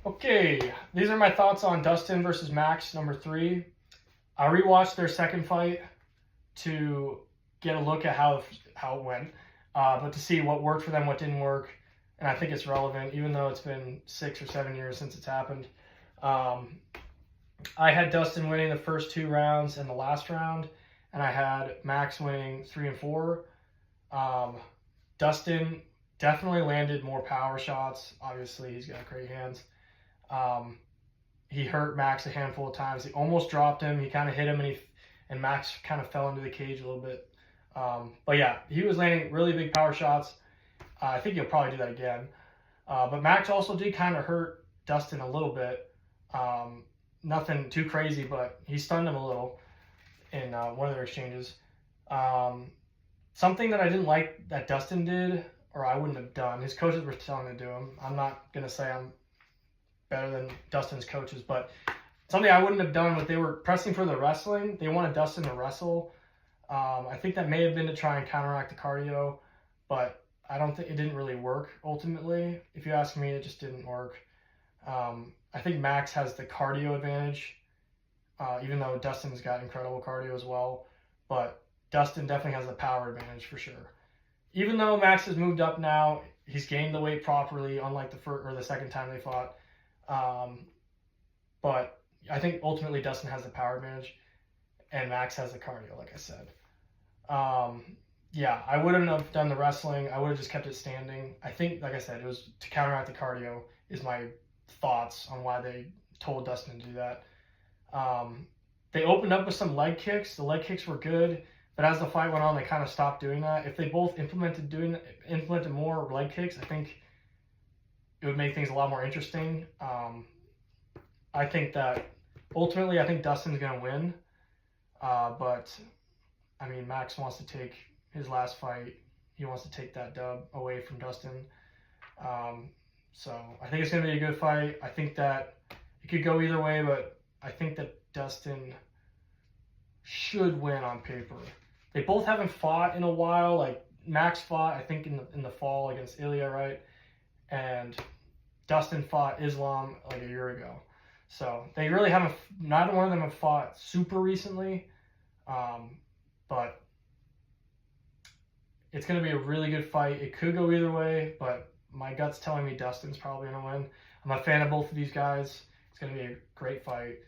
Okay, these are my thoughts on Dustin versus Max, number 3. I rewatched their second fight to get a look at how it went, but to see what worked for them, what didn't work, and I think it's relevant, even though it's been 6 or 7 years since it's happened. I had Dustin winning the first 2 rounds and the last round, and I had Max winning 3 and 4. Dustin definitely landed more power shots. Obviously, he's got great hands. He hurt Max a handful of times. He almost dropped him. He kind of hit him, and Max kind of fell into the cage a little bit. But yeah, he was landing really big power shots. I think he'll probably do that again. But Max also did kind of hurt Dustin a little bit. Nothing too crazy, but he stunned him a little in one of their exchanges. Something that I didn't like that Dustin did, or I wouldn't have done, his coaches were telling him to do him. I'm not going to say I'm better than Dustin's coaches, but something I wouldn't have done, but they were pressing for the wrestling. They wanted Dustin to wrestle. I think that may have been to try and counteract the cardio, but I don't think it didn't really work ultimately. If you ask me, it just didn't work. I think Max has the cardio advantage, even though Dustin's got incredible cardio as well, but Dustin definitely has the power advantage for sure. Even though Max has moved up now, he's gained the weight properly, unlike the first or the second time they fought. But I think ultimately Dustin has the power advantage, and Max has the cardio, like I said. Yeah, I wouldn't have done the wrestling. I would have just kept it standing. I think, like I said, it was to counteract the cardio is my thoughts on why they told Dustin to do that. They opened up with some leg kicks. The leg kicks were good, but as the fight went on, they kind of stopped doing that. If they both implemented more leg kicks, I think it would make things a lot more interesting. I think that ultimately, I think Dustin's going to win. But I mean, Max wants to take his last fight. He wants to take that dub away from Dustin. So I think it's going to be a good fight. I think that it could go either way, but I think that Dustin should win on paper. They both haven't fought in a while. Like Max fought, I think, in the fall against Ilya, right? And Dustin fought Islam like a year ago. So they really haven't, neither one of them have fought super recently. But it's going to be a really good fight. It could go either way, but my gut's telling me Dustin's probably going to win. I'm a fan of both of these guys. It's going to be a great fight.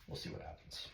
We'll see what happens.